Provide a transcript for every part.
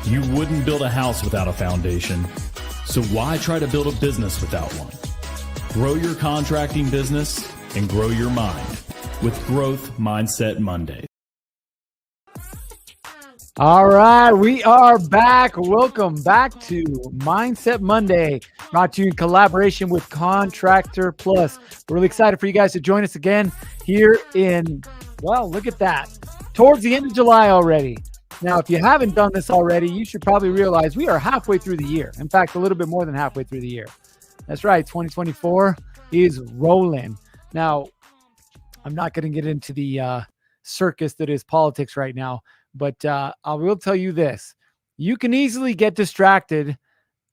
You wouldn't build a house without a foundation, so why try to build a business without one? Grow your contracting business and grow your mind with Growth Mindset Monday. All right, we are back. Welcome back to Mindset Monday, brought to you in collaboration with Contractor Plus. We're really excited for you guys to join us again here in, well, look at that, towards the end of July already. Now, if you haven't done this already, you should probably realize we are halfway through the year. In fact, a little bit more than halfway through the year. That's right, 2024 is rolling. Now, I'm not going to get into the circus that is politics right now, but I will tell you this. You can easily get distracted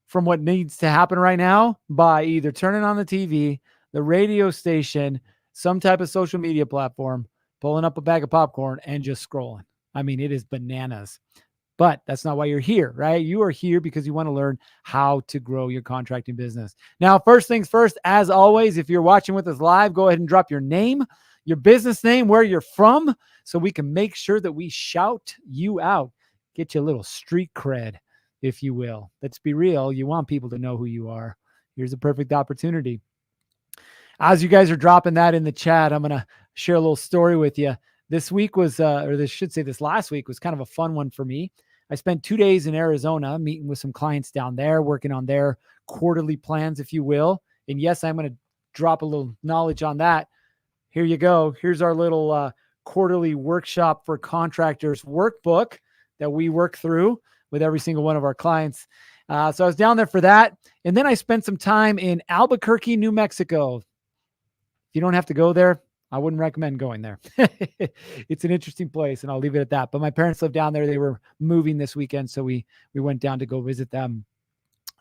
from what needs to happen right now by either turning on the TV, the radio station, some type of social media platform, pulling up a bag of popcorn, and just scrolling. I mean, it is bananas. But that's not why you're here, right? You are here because you want to learn how to grow your contracting business. Now, first things first, as always, if you're watching with us live, go ahead and drop your name, your business name, where you're from, so we can make sure that we shout you out, get you a little street cred, if you will. Let's be real. You want people to know who you are. Here's a perfect opportunity. As you guys are dropping that in the chat, I'm going to share a little story with you. This week was, this last week was kind of a fun one for me. I spent 2 days in Arizona meeting with some clients down there, working on their quarterly plans, if you will. And yes, I'm going to drop a little knowledge on that. Here you go. Here's our little quarterly workshop for contractors workbook that we work through with every single one of our clients. So I was down there for that. And then I spent some time in Albuquerque, New Mexico. If you don't have to go there, I wouldn't recommend going there. It's an interesting place, and I'll leave it at that. But my parents live down there. They were moving this weekend, so we went down to go visit them.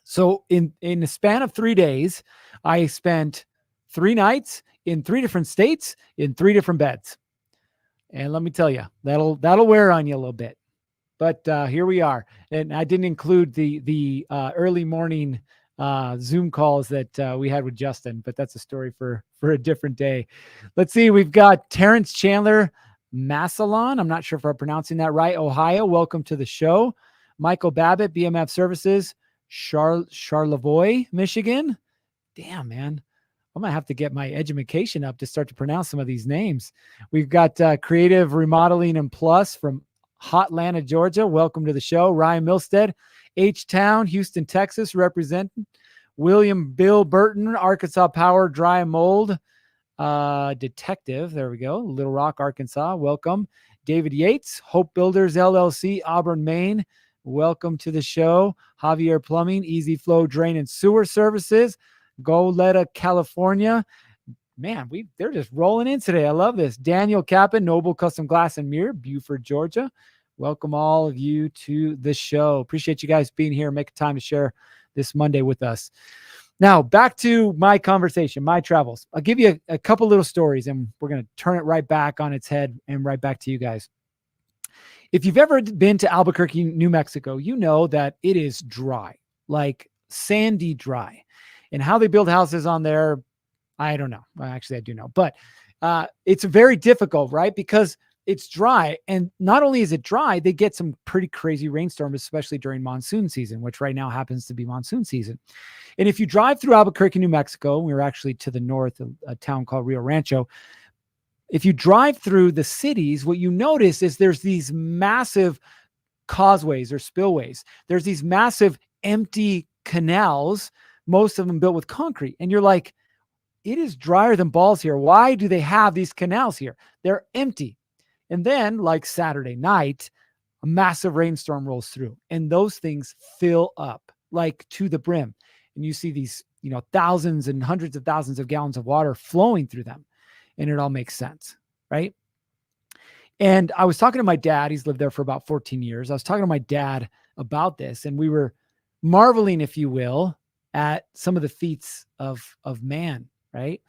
So in the span of 3 days, I spent 3 nights in 3 different states in 3 different beds. And let me tell you, that'll wear on you a little bit. But here we are. And I didn't include the early morning Zoom calls that we had with Justin, but that's a story for a different day. Let's see. We've got Terrence Chandler Massillon. I'm not sure if I'm pronouncing that right. Ohio. Welcome to the show. Michael Babbitt, BMF Services, Charlevoix, Michigan. Damn, man. I'm going to have to get my education up to start to pronounce some of these names. We've got Creative Remodeling and Plus from Hotlanta, Georgia. Welcome to the show. Ryan Milstead, H-Town, Houston, Texas, representing. William Bill Burton, Arkansas Power, Dry Mold Detective. There we go. Little Rock, Arkansas. Welcome. David Yates, Hope Builders, LLC, Auburn, Maine. Welcome to the show. Javier Plumbing, Easy Flow Drain and Sewer Services, Goleta, California. Man, they're just rolling in today. I love this. Daniel Kappan, Noble Custom Glass and Mirror, Buford, Georgia. Welcome all of you to the show. Appreciate you guys being here. Make time to share this Monday with us. Now, back to my conversation, my travels. I'll give you a couple little stories, and we're going to turn it right back on its head and right back to you guys. If you've ever been to Albuquerque, New Mexico, you know that it is dry, like sandy dry. And how they build houses on there, I don't know. Well, actually, I do know. But it's very difficult, right? Because it's dry. And not only is it dry, they get some pretty crazy rainstorms, especially during monsoon season, which right now happens to be monsoon season. And if you drive through Albuquerque, New Mexico, we were actually to the north of a town called Rio Rancho. If you drive through the cities, what you notice is there's these massive causeways or spillways. There's these massive empty canals, most of them built with concrete. And you're like, it is drier than balls here. Why do they have these canals here? They're empty. And then, like Saturday night, a massive rainstorm rolls through, and those things fill up like to the brim. And you see these, thousands and hundreds of thousands of gallons of water flowing through them. And it all makes sense, right? And I was talking to my dad. He's lived there for about 14 years. I was talking to my dad about this, and we were marveling, if you will, at some of the feats of man, right?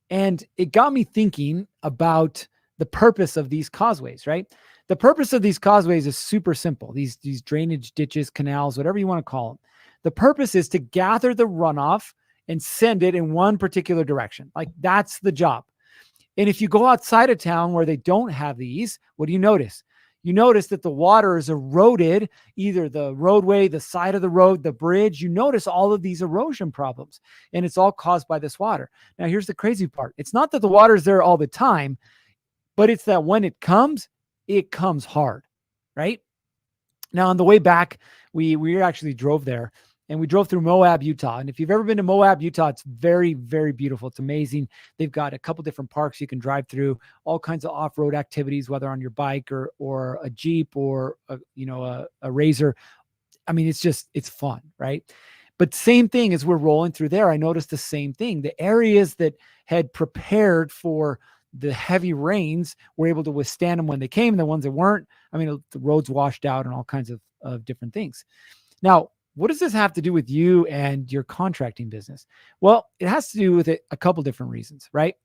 And it got me thinking about the purpose of these causeways, right? The purpose of these causeways is super simple. These drainage ditches, canals, whatever you want to call them. The purpose is to gather the runoff and send it in one particular direction. Like, that's the job. And if you go outside of town where they don't have these, what do you notice? You notice that the water is eroded, either the roadway, the side of the road, the bridge. You notice all of these erosion problems, and it's all caused by this water. Now, here's the crazy part. It's not that the water is there all the time, but it's that when it comes hard, right? Now, on the way back, we actually drove there, and we drove through Moab, Utah. And if you've ever been to Moab, Utah, it's very, very beautiful. It's amazing. They've got a couple different parks you can drive through, all kinds of off-road activities, whether on your bike or a Jeep or a Razor. I mean, it's fun, right? But same thing as we're rolling through there, I noticed the same thing. The areas that had prepared for the heavy rains were able to withstand them when they came. And the ones that weren't, I mean, the roads washed out and all kinds of different things. Now, what does this have to do with you and your contracting business? Well, it has to do with it a couple different reasons, right?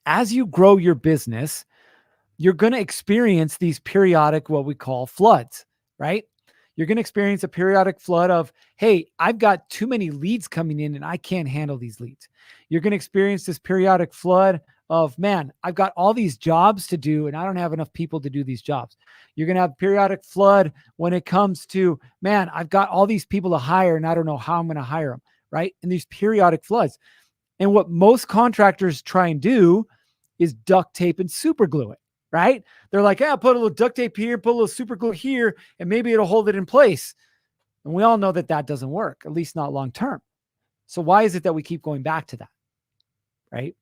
As you grow your business, you're going to experience these periodic, what we call floods, right? You're going to experience a periodic flood of, hey, I've got too many leads coming in and I can't handle these leads. You're going to experience this periodic flood of, man, I've got all these jobs to do and I don't have enough people to do these jobs. You're going to have periodic flood when it comes to, man, I've got all these people to hire and I don't know how I'm going to hire them, right? And these periodic floods. And what most contractors try and do is duct tape and super glue it, right? They're like, yeah, put a little duct tape here, put a little super glue here, and maybe it'll hold it in place. And we all know that that doesn't work, at least not long term. So why is it that we keep going back to that, right?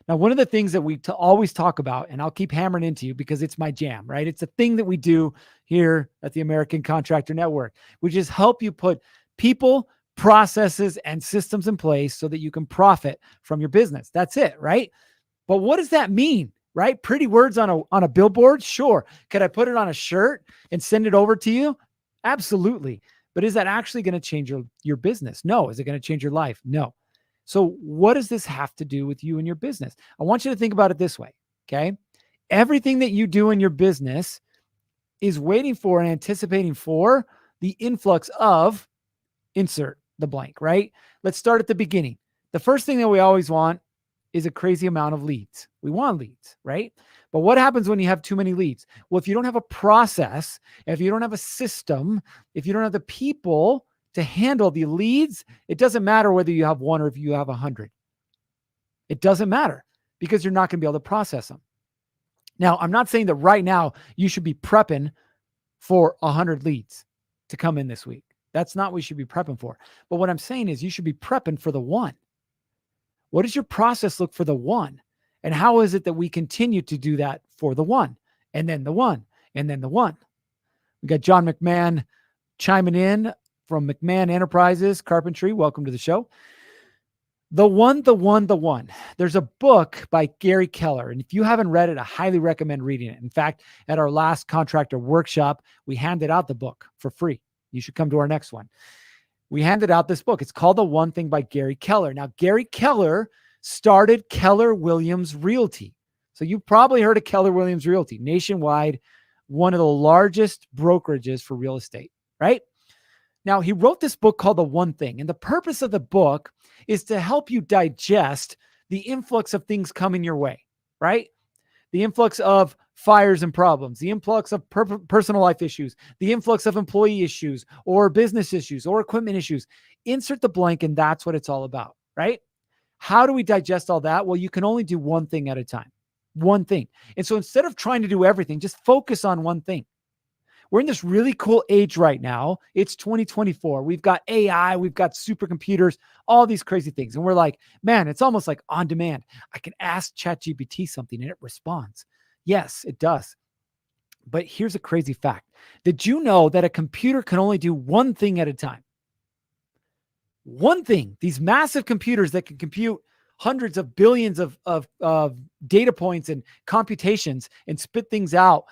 Now, one of the things that we always talk about, and I'll keep hammering into you because it's my jam, right? It's a thing that we do here at the American Contractor Network, which is help you put people, processes, and systems in place so that you can profit from your business. That's it, right? But what does that mean, right? Pretty words on a billboard? Sure. Could I put it on a shirt and send it over to you? Absolutely. But is that actually going to change your business? No. Is it going to change your life? No. So what does this have to do with you and your business? I want you to think about it this way, okay? Everything that you do in your business is waiting for and anticipating for the influx of insert the blank, right? Let's start at the beginning. The first thing that we always want is a crazy amount of leads. We want leads, right? But what happens when you have too many leads? Well, if you don't have a process, if you don't have a system, if you don't have the people to handle the leads, it doesn't matter whether you have one or if you have 100. It doesn't matter because you're not going to be able to process them. Now, I'm not saying that right now you should be prepping for 100 leads to come in this week. That's not what you should be prepping for. But what I'm saying is you should be prepping for the one. What does your process look for the one? And how is it that we continue to do that for the one, and then the one, and then the one? We got John McMahon chiming in from McMahon Enterprises Carpentry. Welcome to the show. The One, the One, the One. There's a book by Gary Keller. And if you haven't read it, I highly recommend reading it. In fact, at our last contractor workshop, we handed out the book for free. You should come to our next one. We handed out this book. It's called The One Thing by Gary Keller. Now, Gary Keller started Keller Williams Realty. So you've probably heard of Keller Williams Realty, nationwide, one of the largest brokerages for real estate, right? Now, he wrote this book called The One Thing, and the purpose of the book is to help you digest the influx of things coming your way, right? The influx of fires and problems, the influx of personal life issues, the influx of employee issues or business issues or equipment issues. Insert the blank, and that's what it's all about, right? How do we digest all that? Well, you can only do one thing at a time, one thing. And so instead of trying to do everything, just focus on one thing. We're in this really cool age right now. It's 2024. We've got AI, we've got supercomputers, all these crazy things. And we're like, man, it's almost like on demand. I can ask ChatGPT something and it responds. Yes, it does. But here's a crazy fact. Did you know that a computer can only do one thing at a time? One thing. These massive computers that can compute hundreds of billions of data points and computations and spit things out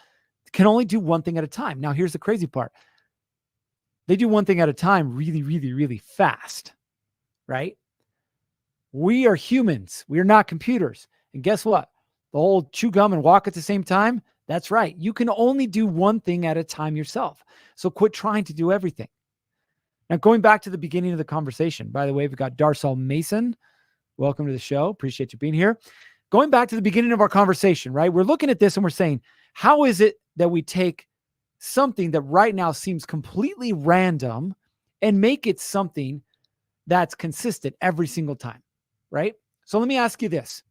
can only do one thing at a time. Now, here's the crazy part. They do one thing at a time really, really, really fast, right? We are humans. We are not computers. And guess what? The whole chew gum and walk at the same time, that's right. You can only do one thing at a time yourself. So quit trying to do everything. Now, going back to the beginning of the conversation, by the way, we've got Darcel Mason. Welcome to the show. Appreciate you being here. Going back to the beginning of our conversation, right? We're looking at this and we're saying, how is it that we take something that right now seems completely random and make it something that's consistent every single time, right? So let me ask you this,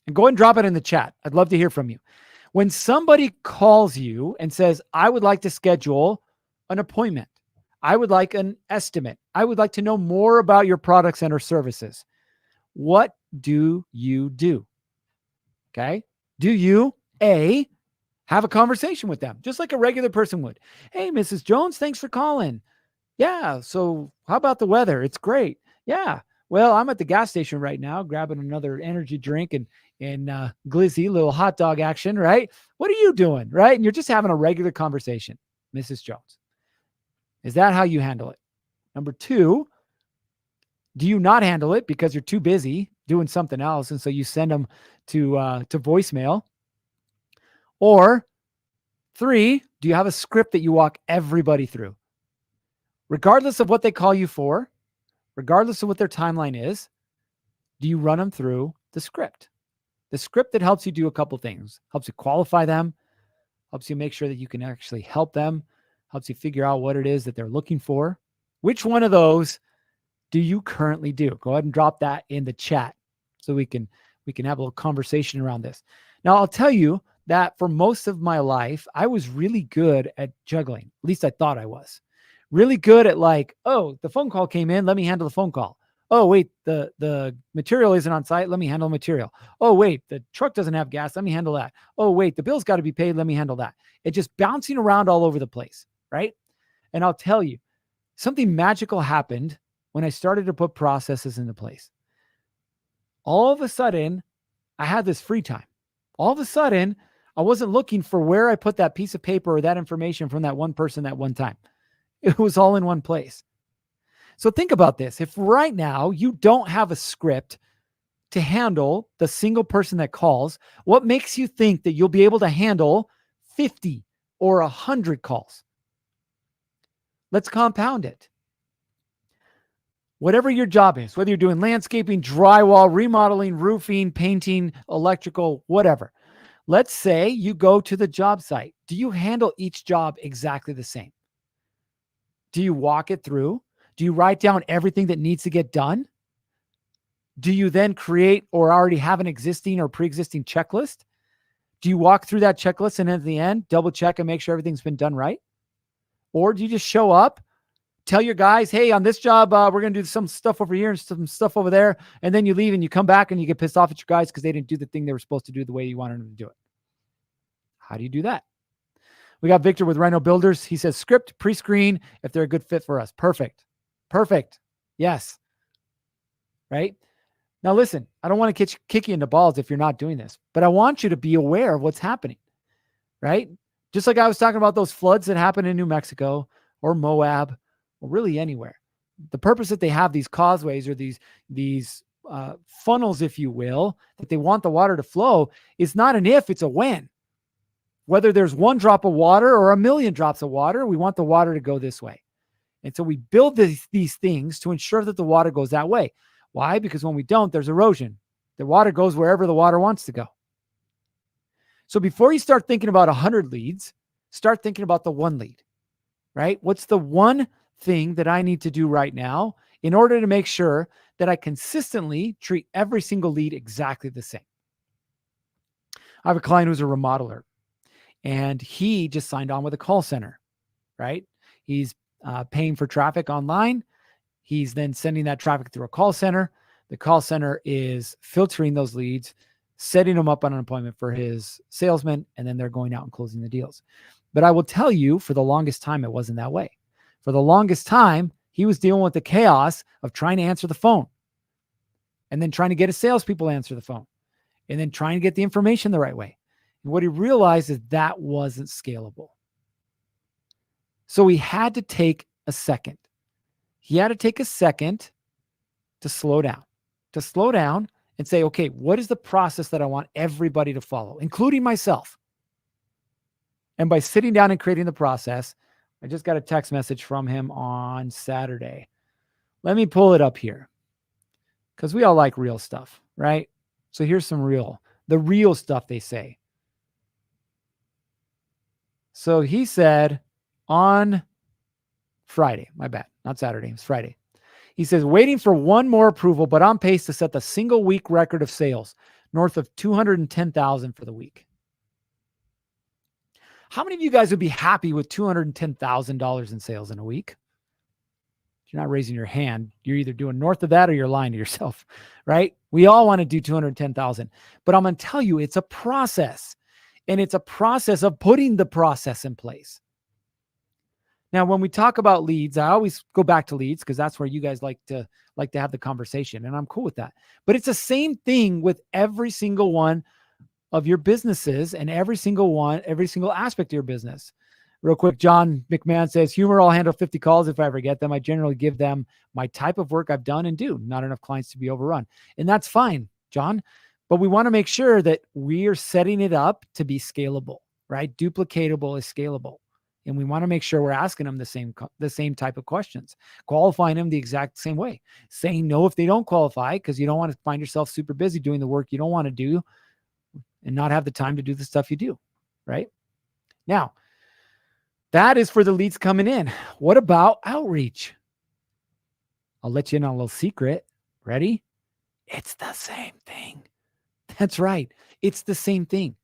and go ahead and drop it in the chat. I'd love to hear from you. When somebody calls you and says, I would like to schedule an appointment, I would like an estimate, I would like to know more about your products and or services, what do you do? Okay. Do you, A, have a conversation with them, just like a regular person would? Hey, Mrs. Jones, thanks for calling. Yeah. So how about the weather? It's great. Yeah. Well, I'm at the gas station right now, grabbing another energy drink and glizzy, little hot dog action, right? What are you doing? Right. And you're just having a regular conversation, Mrs. Jones. Is that how you handle it? Number two, do you not handle it because you're too busy doing something else, and so you send them to voicemail? Or three, do you have a script that you walk everybody through? Regardless of what they call you for, regardless of what their timeline is, do you run them through the script? The script that helps you do a couple things, helps you qualify them, helps you make sure that you can actually help them, helps you figure out what it is that they're looking for. Which one of those do you currently do? Go ahead and drop that in the chat so we can have a little conversation around this. Now, I'll tell you that for most of my life, I was really good at juggling. At least I thought I was. Really good at like, oh, the phone call came in, let me handle the phone call. Oh, wait, the material isn't on site, let me handle material. Oh, wait, the truck doesn't have gas, let me handle that. Oh, wait, the bill's got to be paid, let me handle that. It's just bouncing around all over the place, right? And I'll tell you, something magical happened when I started to put processes into place. All of a sudden, I had this free time. All of a sudden, I wasn't looking for where I put that piece of paper or that information from that one person that one time. It was all in one place. So think about this. If right now you don't have a script to handle the single person that calls, what makes you think that you'll be able to handle 50 or 100 calls? Let's compound it. Whatever your job is, whether you're doing landscaping, drywall, remodeling, roofing, painting, electrical, whatever. Let's say you go to the job site. Do you handle each job exactly the same? Do you walk it through? Do you write down everything that needs to get done? Do you then create or already have an existing or pre-existing checklist? Do you walk through that checklist and at the end, double check and make sure everything's been done right? Or do you just show up, tell your guys, hey, on this job, we're going to do some stuff over here and some stuff over there. And then you leave and you come back and you get pissed off at your guys because they didn't do the thing they were supposed to do the way you wanted them to do it. How do you do that? We got Victor with Rhino Builders. He says script, pre-screen, if they're a good fit for us. Perfect. Perfect. Yes. Right? Now listen, I don't want to kick you in the balls if you're not doing this, but I want you to be aware of what's happening. Right? Just like I was talking about those floods that happen in New Mexico or Moab, or really anywhere. The purpose that they have these causeways or these funnels, if you will, that they want the water to flow is not an if, it's a when. Whether there's one drop of water or a million drops of water, we want the water to go this way. And so we build these things to ensure that the water goes that way. Why? Because when we don't, there's erosion. The water goes wherever the water wants to go. So before you start thinking about 100 leads, start thinking about the one lead, right? What's the one thing that I need to do right now in order to make sure that I consistently treat every single lead exactly the same? I have a client who's a remodeler, and he just signed on with a call center, right? He's paying for traffic online. He's then sending that traffic through a call center. The call center is filtering those leads, setting them up on an appointment for his salesman, and then they're going out and closing the deals. But I will tell you, for the longest time, it wasn't that way. For the longest time, he was dealing with the chaos of trying to answer the phone and then trying to get his salespeople to answer the phone and then trying to get the information the right way. And what he realized is that wasn't scalable. So he had to take a second. He had to take a second to slow down and say, okay, what is the process that I want everybody to follow, including myself? And by sitting down and creating the process, I just got a text message from him on Saturday. Let me pull it up here because we all like real stuff, right? So here's the real stuff they say. So he said on Friday, my bad, not Saturday, it's Friday. He says, waiting for one more approval, but on pace to set the single week record of sales, north of 210,000 for the week. How many of you guys would be happy with $210,000 in sales in a week? If you're not raising your hand, you're either doing north of that or you're lying to yourself, right? We all want to do 210,000, but I'm going to tell you, it's a process, and it's a process of putting the process in place. Now, when we talk about leads, I always go back to leads because that's where you guys like to have the conversation, and I'm cool with that. But it's the same thing with every single one of your businesses and every single aspect of your business. Real quick, John McMahon says, humor, I'll handle 50 calls if I ever get them. I generally give them my type of work I've done and do. Not enough clients to be overrun. And that's fine, John. But we want to make sure that we are setting it up to be scalable, right? Duplicatable is scalable. And we want to make sure we're asking them the same type of questions, qualifying them the exact same way, saying no if they don't qualify, because you don't want to find yourself super busy doing the work you don't want to do and not have the time to do the stuff you do, right? Now, that is for the leads coming in. What about outreach? I'll let you in on a little secret. Ready? It's the same thing. That's right. It's the same thing.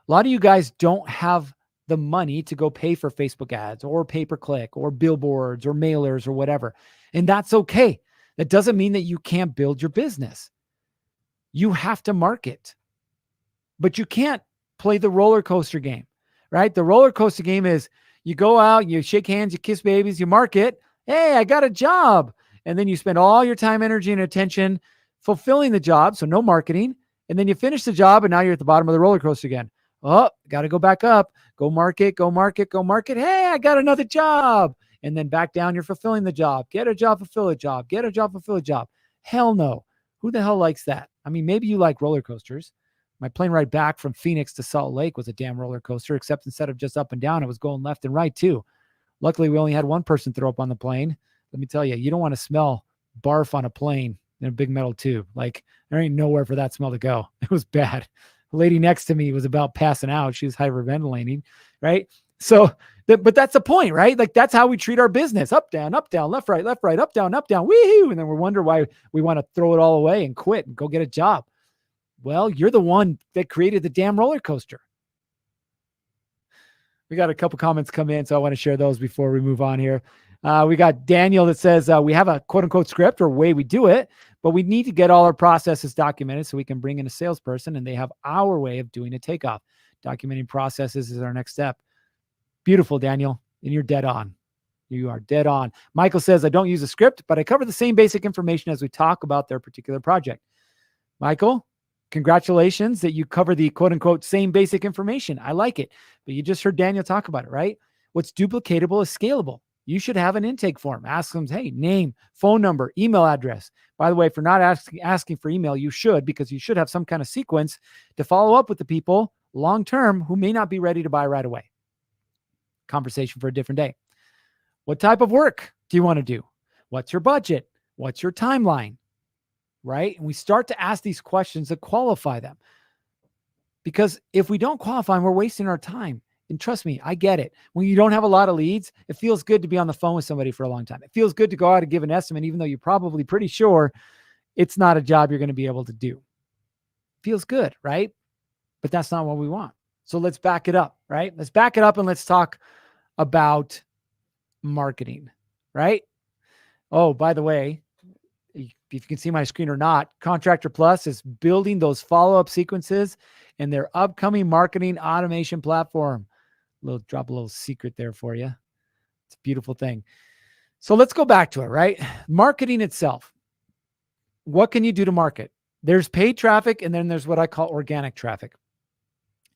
A lot of you guys don't have the money to go pay for Facebook ads or pay-per-click or billboards or mailers or whatever. And that's okay. That doesn't mean that you can't build your business. You have to market, but you can't play the roller coaster game, right? The roller coaster game is you go out, you shake hands, you kiss babies, you market. Hey, I got a job. And then you spend all your time, energy, and attention fulfilling the job. So no marketing. And then you finish the job and now you're at the bottom of the roller coaster again. Oh, got to go back up. Go market, go market, go market. Hey, I got another job. And then back down, you're fulfilling the job. Get a job, fulfill a job. Get a job, fulfill a job. Hell no. Who the hell likes that? I mean, maybe you like roller coasters. My plane ride back from Phoenix to Salt Lake was a damn roller coaster, except instead of just up and down, it was going left and right too. Luckily, we only had one person throw up on the plane. Let me tell you, you don't want to smell barf on a plane in a big metal tube. Like, there ain't nowhere for that smell to go. It was bad. The lady next to me was about passing out. She was hyperventilating, right? So, but that's the point, right? Like, that's how we treat our business. Up, down, left, right, up, down, woohoo. And then we wonder why we want to throw it all away and quit and go get a job. Well, you're the one that created the damn roller coaster. We got a couple comments come in, so I want to share those before we move on here. We got Daniel that says we have a quote unquote script or way we do it, but we need to get all our processes documented so we can bring in a salesperson and they have our way of doing a takeoff. Documenting processes is our next step. Beautiful, Daniel. And you're dead on. You are dead on. Michael says, I don't use a script, but I cover the same basic information as we talk about their particular project. Michael, congratulations that you cover the quote unquote same basic information. I like it. But you just heard Daniel talk about it, right? What's duplicatable is scalable. You should have an intake form. Ask them, hey, name, phone number, email address. By the way, if you're not asking for email, you should, because you should have some kind of sequence to follow up with the people long-term who may not be ready to buy right away. Conversation for a different day. What type of work do you want to do? What's your budget? What's your timeline? Right? And we start to ask these questions to qualify them. Because if we don't qualify them, we're wasting our time. And trust me, I get it. When you don't have a lot of leads, it feels good to be on the phone with somebody for a long time. It feels good to go out and give an estimate, even though you're probably pretty sure it's not a job you're going to be able to do. Feels good, right? But that's not what we want. So let's back it up, right? Let's back it up and let's talk about marketing, right? Oh, by the way, if you can see my screen or not, Contractor Plus is building those follow-up sequences in their upcoming marketing automation platform. Drop a little secret there for you. It's a beautiful thing. So let's go back to it, right? Marketing itself. What can you do to market? There's paid traffic, and then there's what I call organic traffic.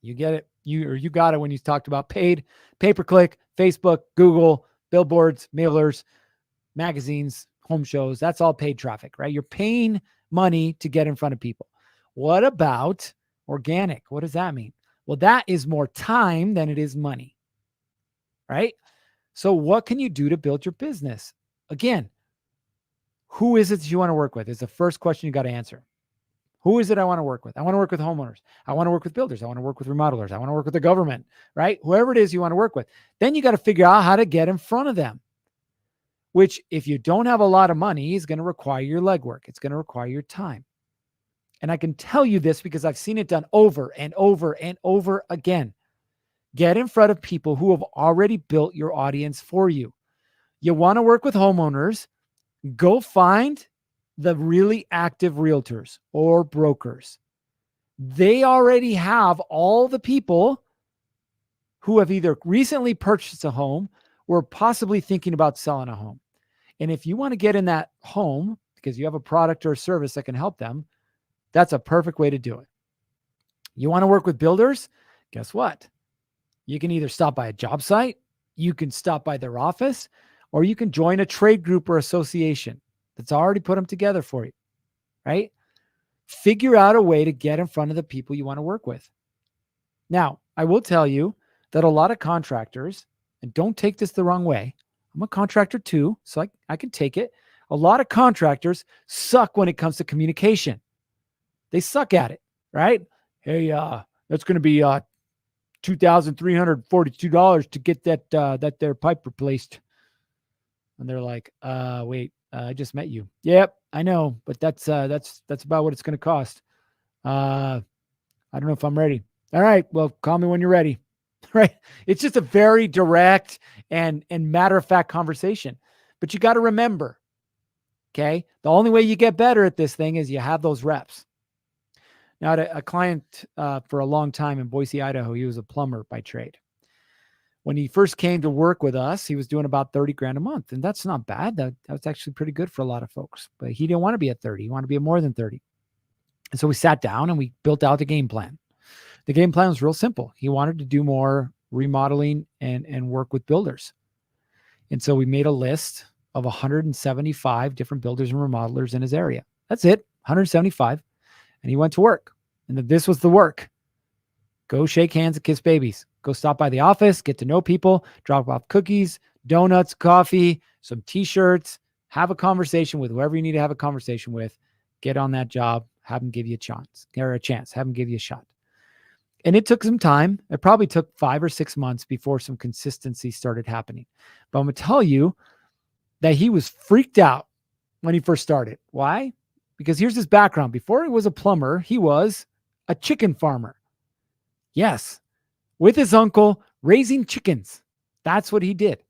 You get it. You got it when you talked about paid, pay-per-click, Facebook, Google, billboards, mailers, magazines, home shows. That's all paid traffic, right? You're paying money to get in front of people. What about organic? What does that mean? Well, that is more time than it is money, right? So what can you do to build your business? Again, who is it that you want to work with? Is the first question you got to answer. Who is it I want to work with? I want to work with homeowners. I want to work with builders. I want to work with remodelers. I want to work with the government, right? Whoever it is you want to work with. Then you got to figure out how to get in front of them, which if you don't have a lot of money is going to require your legwork. It's going to require your time. And I can tell you this because I've seen it done over and over and over again. Get in front of people who have already built your audience for you. You want to work with homeowners, go find the really active realtors or brokers. They already have all the people who have either recently purchased a home or possibly thinking about selling a home. And if you want to get in that home because you have a product or a service that can help them, that's a perfect way to do it. You want to work with builders? Guess what? You can either stop by a job site, you can stop by their office, or you can join a trade group or association that's already put them together for you, right? Figure out a way to get in front of the people you want to work with. Now, I will tell you that a lot of contractors, and don't take this the wrong way, I'm a contractor too, so I can take it. A lot of contractors suck when it comes to communication. They suck at it, right? Hey, that's going to be $2,342 to get that their pipe replaced. And they're like, wait, I just met you. Yep, I know, but that's about what it's going to cost. I don't know if I'm ready. All right, well, call me when you're ready. Right? It's just a very direct and matter-of-fact conversation. But you got to remember, okay, the only way you get better at this thing is you have those reps. Now, I had a client for a long time in Boise, Idaho. He was a plumber by trade. When he first came to work with us, he was doing about 30 grand a month. And that's not bad. That's actually pretty good for a lot of folks. But he didn't want to be at 30. He wanted to be at more than 30. And so we sat down and we built out the game plan. The game plan was real simple. He wanted to do more remodeling and work with builders. And so we made a list of 175 different builders and remodelers in his area. That's it, 175. And he went to work. And this was the work. Go shake hands and kiss babies. Go stop by the office, get to know people, drop off cookies, donuts, coffee, some t-shirts, have a conversation with whoever you need to have a conversation with. Get on that job, have them give you a chance, have them give you a shot. And it took some time. It probably took 5 or 6 months before some consistency started happening. But I'm going to tell you that he was freaked out when he first started. Why? Because here's his background. Before he was a plumber, he was a chicken farmer. Yes, with his uncle, raising chickens. That's what he did.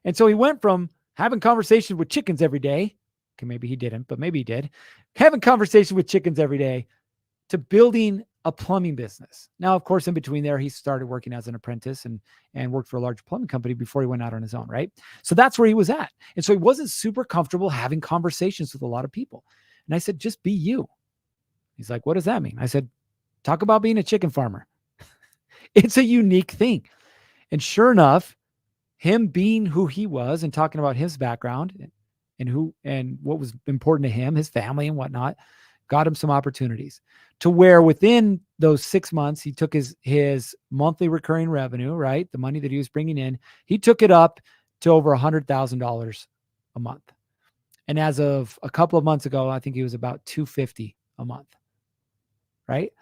And so he went from having conversations with chickens every day. Okay, maybe he didn't, but maybe he did. Having conversations with chickens every day to building a plumbing business. Now, of course, in between there, he started working as an apprentice and worked for a large plumbing company before he went out on his own, right? So that's where he was at. And so he wasn't super comfortable having conversations with a lot of people. And I said, just be you. He's like, what does that mean? I said, talk about being a chicken farmer. It's a unique thing. And sure enough, him being who he was and talking about his background and what was important to him, his family and whatnot, got him some opportunities to where within those 6 months, he took his monthly recurring revenue, right? The money that he was bringing in, he took it up to over $100,000 a month. And as of a couple of months ago, I think he was about $250 a month, right?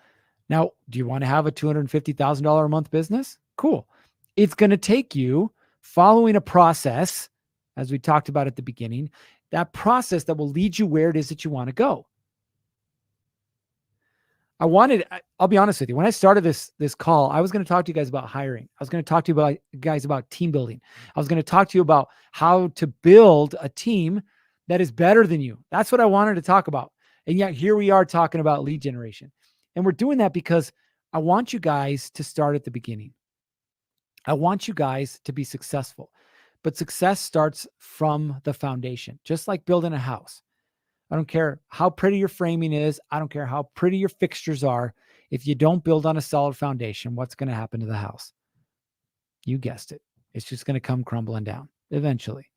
Now, do you want to have a $250,000 a month business? Cool. It's going to take you following a process, as we talked about at the beginning, that process that will lead you where it is that you want to go. I'll be honest with you. When I started this call, I was going to talk to you guys about hiring. I was going to talk to you guys about team building. I was going to talk to you about how to build a team that is better than you. That's what I wanted to talk about. And yet here we are talking about lead generation. And we're doing that because I want you guys to start at the beginning. I want you guys to be successful. But success starts from the foundation, just like building a house. I don't care how pretty your framing is. I don't care how pretty your fixtures are. If you don't build on a solid foundation, what's going to happen to the house? You guessed it. It's just going to come crumbling down eventually.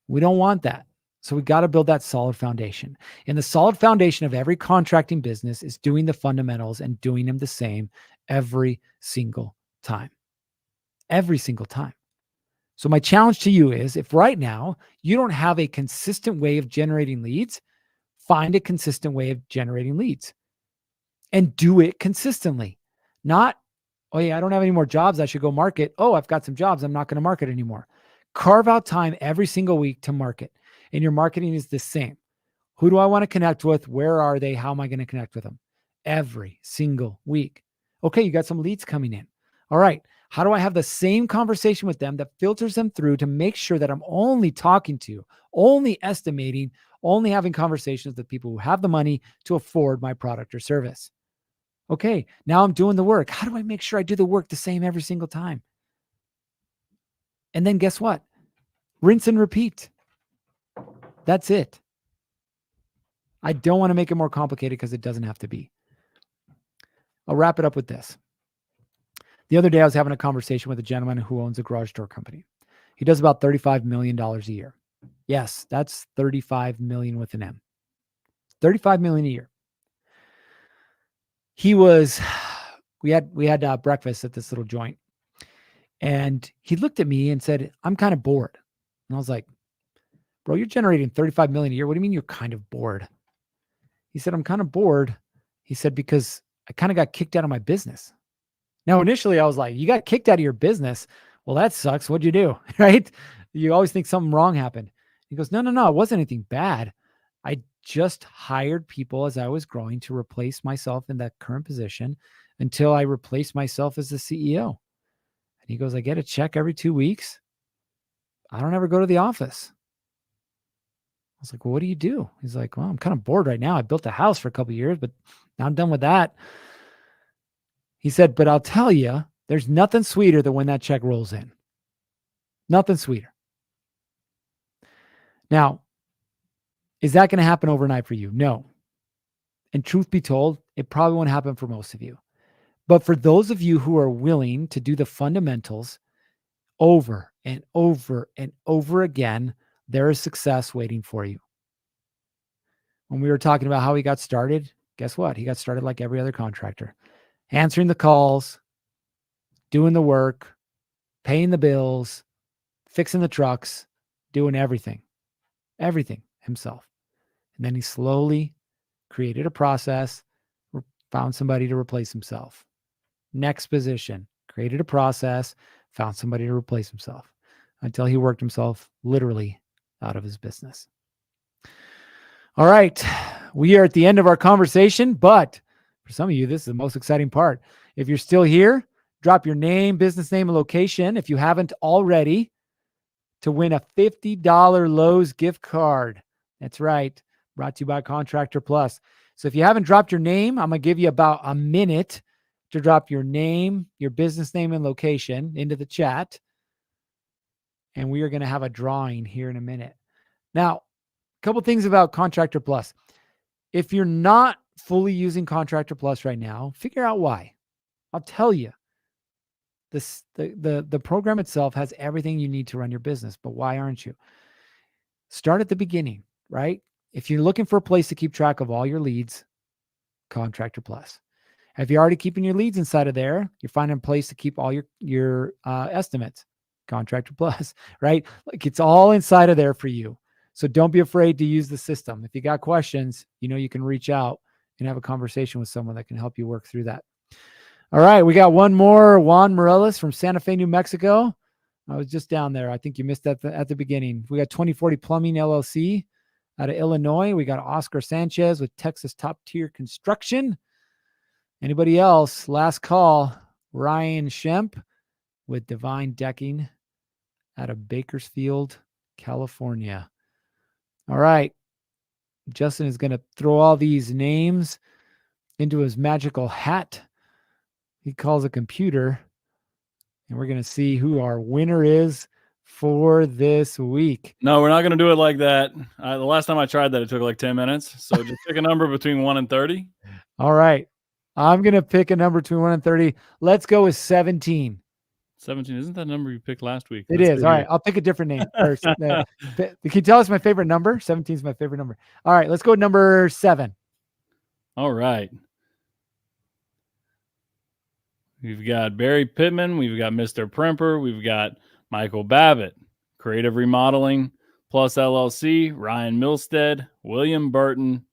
We don't want that. So we got to build that solid foundation. And the solid foundation of every contracting business is doing the fundamentals and doing them the same every single time. Every single time. So my challenge to you is, if right now you don't have a consistent way of generating leads, find a consistent way of generating leads. and do it consistently. Not, oh yeah, I don't have any more jobs, I should go market. Oh, I've got some jobs, I'm not going to market anymore. Carve out time every single week to market. And your marketing is the same. Who do I want to connect with? Where are they? How am I going to connect with them? Every single week. Okay, you got some leads coming in. All right. How do I have the same conversation with them that filters them through to make sure that I'm only talking to, only estimating, only having conversations with people who have the money to afford my product or service? Okay, now I'm doing the work. How do I make sure I do the work the same every single time? And then guess what? Rinse and repeat. That's it. I don't want to make it more complicated because it doesn't have to be. I'll wrap it up with this. The other day, I was having a conversation with a gentleman who owns a garage door company. He does about $35 million a year. Yes, that's 35 million with an M. 35 million a year. We had breakfast at this little joint, and he looked at me and said, "I'm kind of bored." And I was like, "Bro, you're generating 35 million a year. What do you mean you're kind of bored?" He said, "I'm kind of bored." He said, "Because I kind of got kicked out of my business." Now, initially I was like, "You got kicked out of your business? Well, that sucks. What'd you do?" Right? You always think something wrong happened. He goes, No, it wasn't anything bad. I just hired people as I was growing to replace myself in that current position until I replaced myself as the CEO. And he goes, I get a check every 2 weeks. I don't ever go to the office. I was like, well, what do you do? He's like, well, I'm kind of bored right now. I built a house for a couple of years, but now I'm done with that. He said, but I'll tell you, there's nothing sweeter than when that check rolls in. Nothing sweeter. Now, is that going to happen overnight for you? No. And truth be told, it probably won't happen for most of you. But for those of you who are willing to do the fundamentals over and over and over again, there is success waiting for you. When we were talking about how he got started, guess what? He got started like every other contractor, answering the calls, doing the work, paying the bills, fixing the trucks, doing everything himself. And then he slowly created a process, found somebody to replace himself. Next position, created a process, found somebody to replace himself until he worked himself literally out of his business. All right. We are at the end of our conversation, but for some of you, this is the most exciting part. If you're still here, drop your name, business name, and location if you haven't already to win a $50 Lowe's gift card. That's right. Brought to you by Contractor Plus. So if you haven't dropped your name, I'm going to give you about a minute to drop your name, your business name, and location into the chat. And we are going to have a drawing here in a minute. Now, a couple things about Contractor Plus. If you're not fully using Contractor Plus right now, figure out why. I'll tell you. The program itself has everything you need to run your business, but why aren't you? Start at the beginning, right? If you're looking for a place to keep track of all your leads, Contractor Plus. If you're already keeping your leads inside of there, you're finding a place to keep all your estimates, Contractor Plus, right? Like it's all inside of there for you. So don't be afraid to use the system. If you got questions, you can reach out and have a conversation with someone that can help you work through that. All right, we got one more, Juan Morales from Santa Fe, New Mexico. I was just down there. I think you missed that at the beginning. We got 2040 Plumbing LLC out of Illinois. We got Oscar Sanchez with Texas Top Tier Construction. Anybody else? Last call, Ryan Shemp with Divine Decking out of Bakersfield, California. All right. Justin is going to throw all these names into his magical hat he calls a computer, and we're going to see who our winner is for this week. No, we're not going to do it like that. The last time I tried that, it took like 10 minutes. So just pick a number between 1 and 30. All right. I'm going to pick a number between 1 and 30. Let's go with 17. 17. Isn't that number you picked last week? It is. All right. I'll pick a different name first. Can you tell us my favorite number? 17 is my favorite number. All right. Let's go with number 7. All right. We've got Barry Pittman. We've got Mr. Primper. We've got Michael Babbitt, Creative Remodeling Plus LLC, Ryan Milstead, William Burton,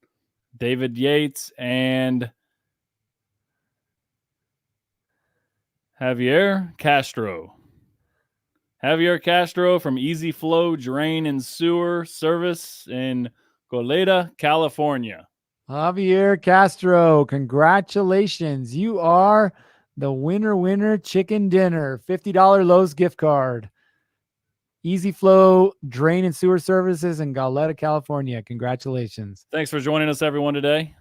David Yates, and Javier Castro. Javier Castro from Easy Flow Drain and Sewer Service in Goleta, California. Javier Castro, congratulations. You are the winner chicken dinner, $50 Lowe's gift card. Easy Flow Drain and Sewer Services in Goleta, California. Congratulations. Thanks for joining us, everyone, today.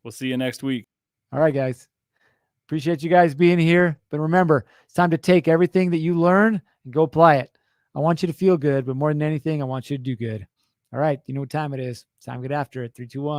We'll see you next week. All right, guys. Appreciate you guys being here. But remember, it's time to take everything that you learn and go apply it. I want you to feel good, but more than anything, I want you to do good. All right. You know what time it is. It's time to get after it. 3, 2, 1.